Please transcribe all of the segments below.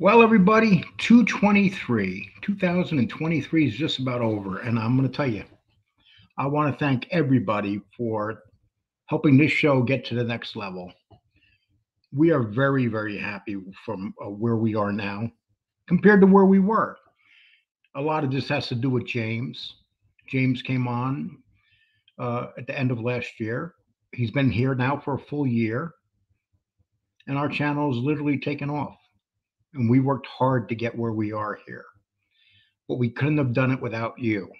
Well, everybody, 2023 is just about over. And I'm going to tell you, I want to thank everybody for helping this show get to the next level. We are very, very happy from where we are now compared to where we were. A lot of this has to do with James. James came on at the end of last year. He's been here now for a full year, and our channel is literally taken off. And we worked hard to get where we are here, but we couldn't have done it without you.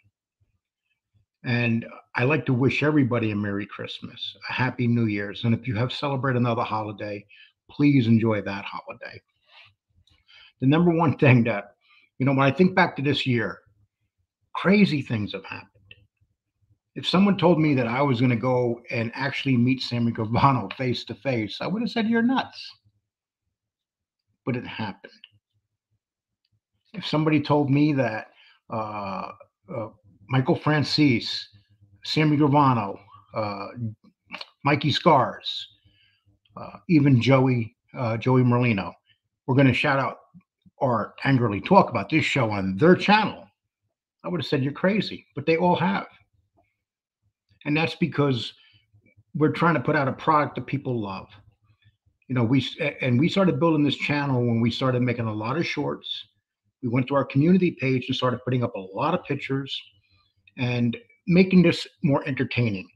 And I like to wish everybody a Merry Christmas, a Happy New Year's. And if you have celebrated another holiday, please enjoy that holiday. The number one thing that, when I think back to this year, crazy things have happened. If someone told me that I was going to go and actually meet Sammy Gravano face to face, I would have said, "You're nuts." But it happened. If somebody told me that uh, Michael Francis, Sammy Gravano, Mikey Scars, even Joey Merlino, were going to shout out or angrily talk about this show on their channel, I would have said you're crazy. But they all have, and that's because we're trying to put out a product that people love. We started building this channel when we started making a lot of shorts. We went to our community page and started putting up a lot of pictures and making this more entertaining.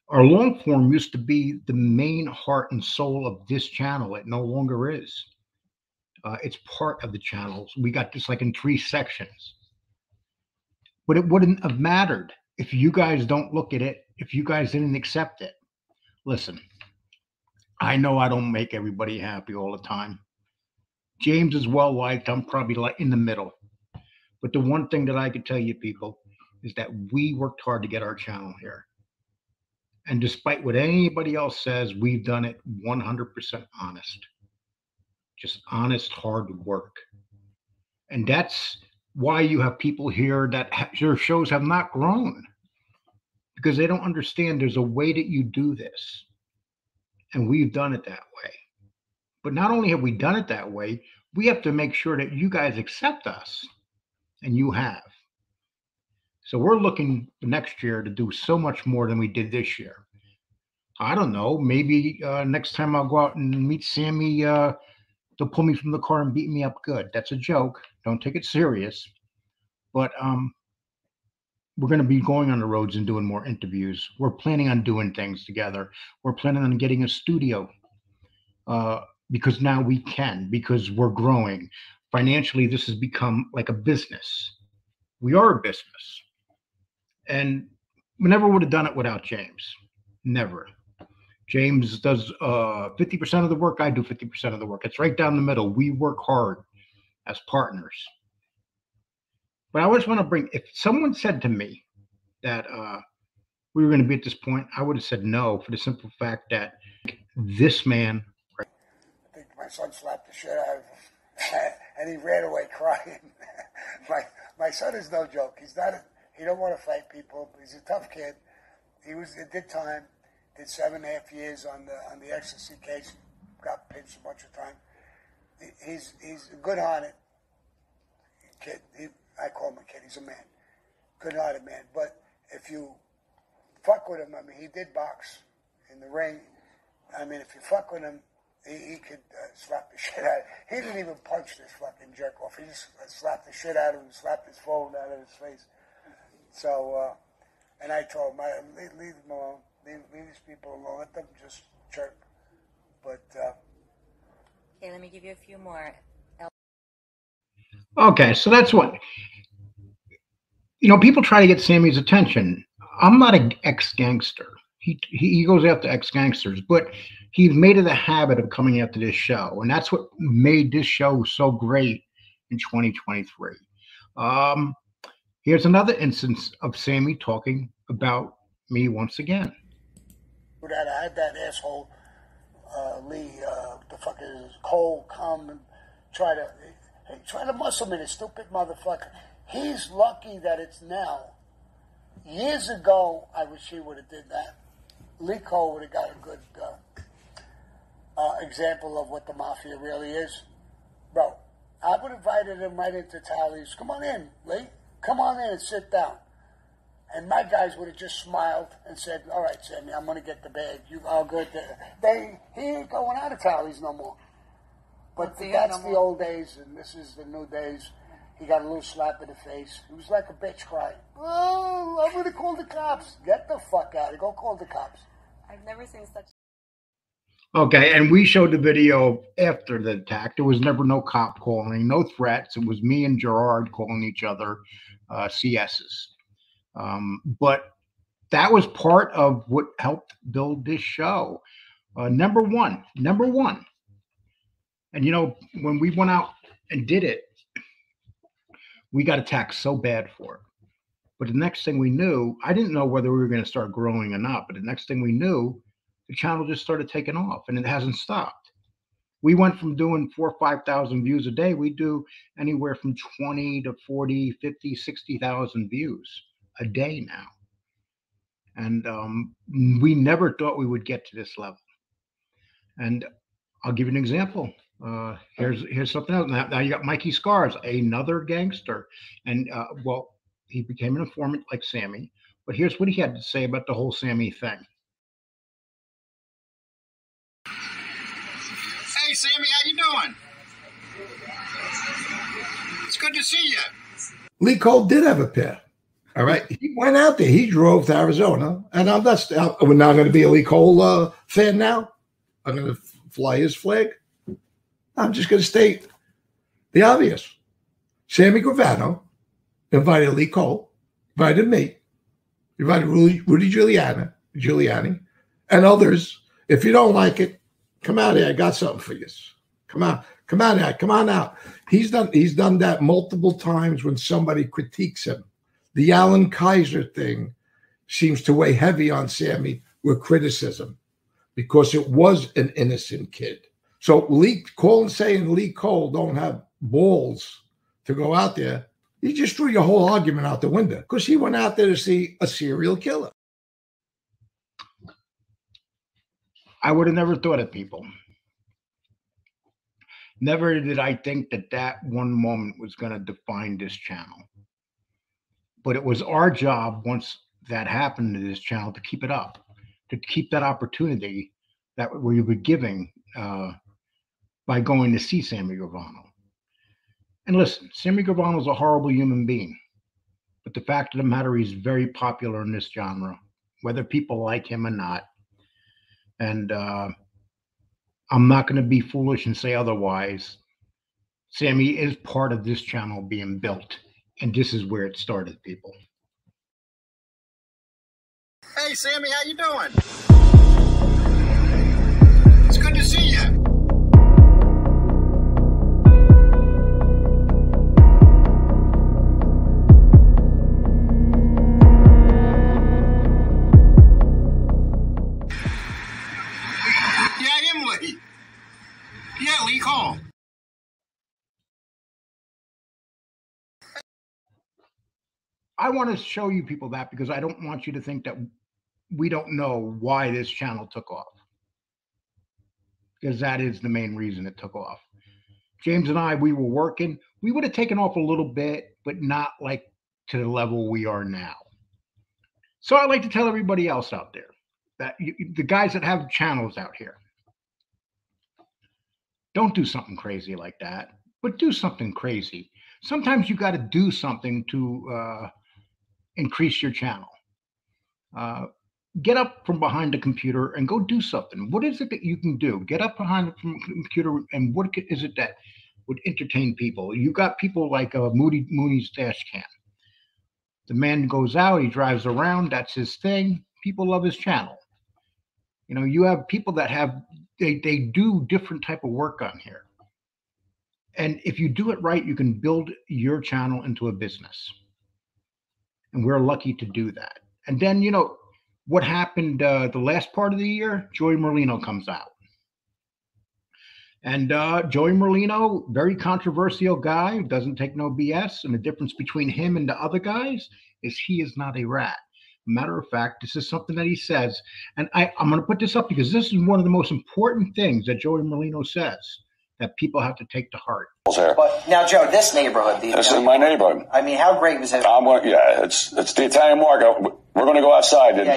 Our long form used to be the main heart and soul of this channel. It no longer is. It's part of the channels. We got this like in three sections, but it wouldn't have mattered if you guys don't look at it, if you guys didn't accept it. Listen, I know I don't make everybody happy all the time. James is well liked. I'm probably like in the middle. But the one thing that I could tell you people is that we worked hard to get our channel here. And despite what anybody else says, we've done it 100% honest. Just honest, hard work. And that's why you have people here that their shows have not grown because they don't understand there's a way that you do this. And we've done it that way. But not only have we done it that way, we have to make sure that you guys accept us. And you have. So we're looking next year to do so much more than we did this year. I don't know. Maybe next time I'll go out and meet Sammy. They'll pull me from the car and beat me up good. That's a joke. Don't take it serious. But we're going to be going on the roads and doing more interviews. We're planning on doing things together. We're planning on getting a studio because now we can, because we're growing. Financially, this has become like a business. We are a business. And we never would have done it without James. Never. James does 50% of the work. I do 50% of the work. It's right down the middle. We work hard as partners. But I always want to bring, if someone said to me that we were going to be at this point, I would have said no for the simple fact that this man. I think my son slapped the shit out of him, and he ran away crying. my son is no joke. He don't want to fight people. He's a tough kid. He did time, did 7.5 years on the ecstasy case, got pinched a bunch of times. He's a good-hearted kid. I call him a kid. He's a man, good-hearted man. But if you fuck with him, I mean, he did box in the ring. I mean, if you fuck with him, he could slap the shit out of him. He didn't even punch this fucking jerk off. He just slapped the shit out of him, slapped his phone out of his face. So, and I told him, leave them alone. Leave these people alone. Let them just chirp. But, okay, let me give you a few more. Okay, so that's what, people try to get Sammy's attention. I'm not an ex-gangster. He goes after ex-gangsters, but he's made it a habit of coming after this show, and that's what made this show so great in 2023. Here's another instance of Sammy talking about me once again. I had that asshole Lee, the fuck is Cole, come and try to muscle me, the stupid motherfucker. He's lucky that it's now. Years ago, I wish he would have did that. Lee Cole would have got a good example of what the mafia really is. Bro, I would have invited him right into Tally's. Come on in, Lee. Come on in and sit down. And my guys would have just smiled and said, all right, Sammy, I'm going to get the bag. You all good. He ain't going out of Tally's no more. But that's the old days, and this is the new days. He got a little slap in the face. He was like a bitch crying. Oh, I'm going to call the cops. Get the fuck out of here. Go call the cops. I've never seen such. Okay, and we showed the video after the attack. There was never no cop calling, no threats. It was me and Gerard calling each other CSs. But that was part of what helped build this show. Number one. And you know, when we went out and did it, we got attacked so bad for it. But the next thing we knew, I didn't know whether we were going to start growing or not. But the next thing we knew, the channel just started taking off, and it hasn't stopped. We went from doing 4,000 or 5,000 views a day. We do anywhere from 20 to 40, 50, 60,000 views a day now. And we never thought we would get to this level. And I'll give you an example. Here's something else. Now you got Mikey Scars, another gangster. And well, he became an informant like Sammy. But here's what he had to say about the whole Sammy thing. Hey, Sammy, how you doing? It's good to see you. Lee Cole did have a pair. All right. He went out there. He drove to Arizona. And we're now going to be a Lee Cole fan now. I'm going to fly his flag. I'm just going to state the obvious. Sammy Gravano invited Lee Cole, invited me, invited Rudy Giuliani, and others. If you don't like it, come out here. I got something for you. Come on out. He's done that multiple times when somebody critiques him. The Alan Kaiser thing seems to weigh heavy on Sammy with criticism because it was an innocent kid. So Lee Cole saying Lee Cole don't have balls to go out there, he just threw your whole argument out the window because he went out there to see a serial killer. I would have never thought it, people. Never did I think that one moment was going to define this channel. But it was our job once that happened to this channel to keep it up, to keep that opportunity that we were giving by going to see Sammy Gravano. And listen, Sammy Gravano is a horrible human being. But the fact of the matter, he's very popular in this genre, whether people like him or not. And I'm not going to be foolish and say otherwise. Sammy is part of this channel being built. And this is where it started, people. Hey, Sammy, how you doing? It's good to see you. Yeah, I am Lee. Yeah, Lee Cole. I want to show you people that because I don't want you to think that we don't know why this channel took off. Because that is the main reason it took off. James and I, we were working. We would have taken off a little bit, but not like to the level we are now. So I'd like to tell everybody else out there that the guys that have channels out here, don't do something crazy like that, but do something crazy. Sometimes you got to do something to increase your channel. Get up from behind the computer and go do something. What is it that you can do? Get up behind the computer and what is it that would entertain people? You got people like Mooney's Dash Cam. The man goes out, he drives around, that's his thing. People love his channel. You know, you have people that have, they do different type of work on here. And if you do it right, you can build your channel into a business. And we're lucky to do that. And then, you know, what happened the last part of the year, Joey Merlino comes out. And Joey Merlino, very controversial guy, doesn't take no BS. And the difference between him and the other guys is he is not a rat. Matter of fact, this is something that he says. And I'm going to put this up because this is one of the most important things that Joey Merlino says. that people have to take to heart. But now, Joe, this neighborhood. This is my neighborhood. I mean, how great was it? Yeah, it's the Italian market. We're going to go outside and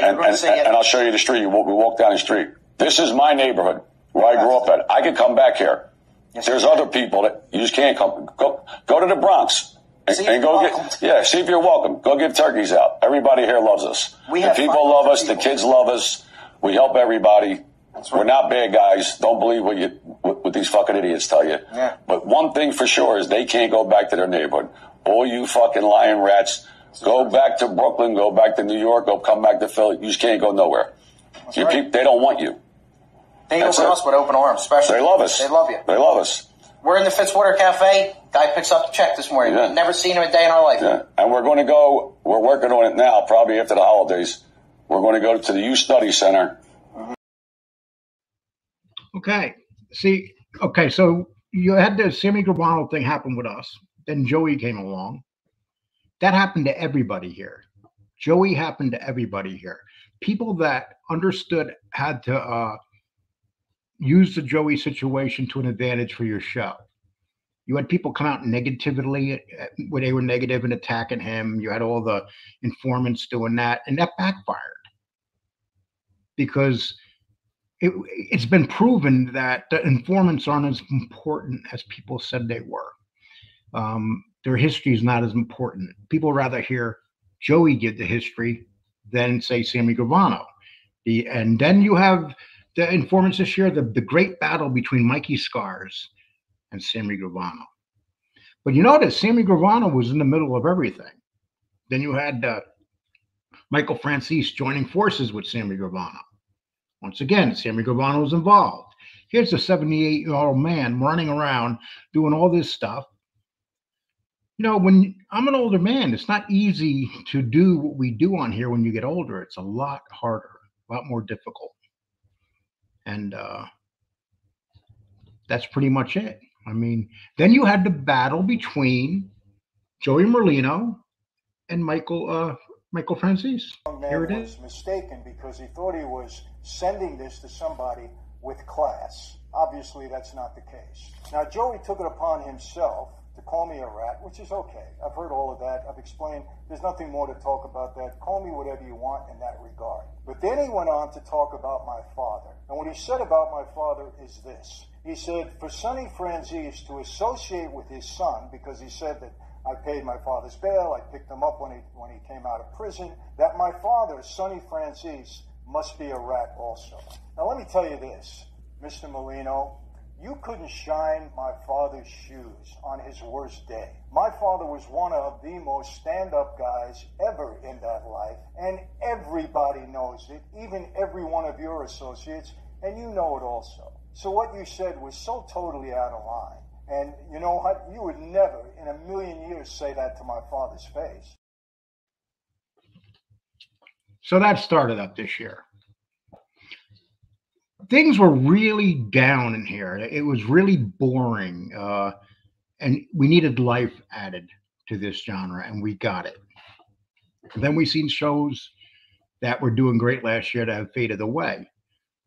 I'll show you the street. We walk down the street. This is my neighborhood where I grew up at. I could come back here. Yes, There's other people that you just can't come. Go to the Bronx and go see if you're welcome. Go give turkeys out. Everybody here loves us. The people love us. The kids love us. We help everybody. Right. We're not bad guys. Don't believe what these fucking idiots tell you. Yeah. But one thing for sure is they can't go back to their neighborhood. All you fucking lying rats, go back to Brooklyn, go back to New York, go come back to Philly. You just can't go nowhere. They don't want you. They open us with open arms, especially. They love us. They love you. They love us. We're in the Fitzwater Cafe. Guy picks up the check this morning. Yeah. Never seen him a day in our life. Yeah. And we're working on it now, probably after the holidays. We're going to go to the Youth Study Center. Okay. So you had the Sammy Gravano thing happen with us. Then Joey came along. That happened to everybody here. Joey happened to everybody here. People that understood had to use the Joey situation to an advantage for your show. You had people come out negatively where they were negative and attacking him. You had all the informants doing that, and that backfired because it's been proven that the informants aren't as important as people said they were. Their history is not as important. People rather hear Joey give the history than say Sammy Gravano. And then you have the informants this year, the great battle between Mikey Scars and Sammy Gravano. But you notice Sammy Gravano was in the middle of everything. Then you had Michael Francis joining forces with Sammy Gravano. Once again, Sammy Gravano was involved. Here's a 78-year-old man running around doing all this stuff. You know, when I'm an older man, it's not easy to do what we do on here when you get older. It's a lot harder, a lot more difficult. And that's pretty much it. I mean, then you had the battle between Joey Merlino and Michael Francis. Here it is. Mistaken because he thought he was sending this to somebody with class. Obviously, that's not the case. Now, Joey took it upon himself to call me a rat, which is okay. I've heard all of that. I've explained. There's nothing more to talk about that. Call me whatever you want in that regard. But then he went on to talk about my father. And what he said about my father is this. He said, for Sonny Franzese to associate with his son, because he said that I paid my father's bail, I picked him up when he came out of prison, that my father, Sonny Franzese, must be a rat also. Now let me tell you this, Mr. Molino, you couldn't shine my father's shoes on his worst day. My father was one of the most stand-up guys ever in that life, and everybody knows it, even every one of your associates, and you know it also. So what you said was so totally out of line. And you know what? You would never in a million years say that to my father's face. So that started up this year. Things were really down in here. It was really boring. And we needed life added to this genre, and we got it. Then we seen shows that were doing great last year that have faded away.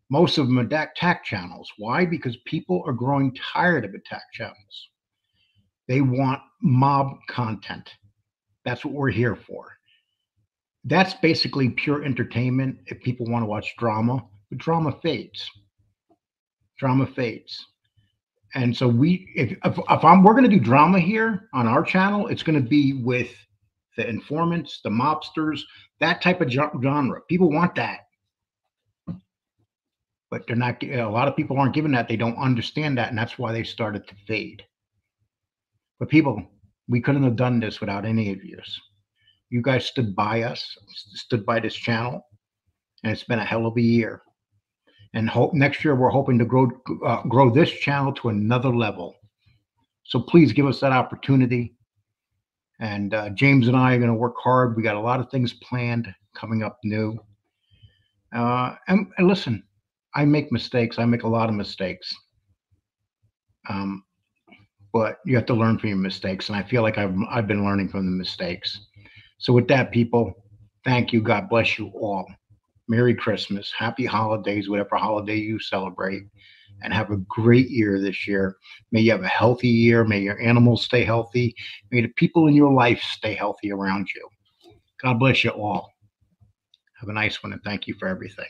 Most of them are attack channels. Why? Because people are growing tired of attack channels. They want mob content. That's what we're here for. That's basically pure entertainment. If people want to watch drama, the drama fades. Drama fades. And so we're going to do drama here on our channel, it's going to be with the informants, the mobsters, that type of genre. People want that. But they're not. A lot of people aren't given that. They don't understand that, and that's why they started to fade. But people, we couldn't have done this without any of you. You guys stood by us, stood by this channel, and it's been a hell of a year. And next year we're hoping to grow this channel to another level. So please give us that opportunity. And James and I are going to work hard. We got a lot of things planned coming up new. And listen. I make mistakes. I make a lot of mistakes. But you have to learn from your mistakes. And I feel like I've been learning from the mistakes. So with that, people, thank you. God bless you all. Merry Christmas. Happy holidays, whatever holiday you celebrate. and have a great year this year. May you have a healthy year. May your animals stay healthy. May the people in your life stay healthy around you. God bless you all. Have a nice one, and thank you for everything.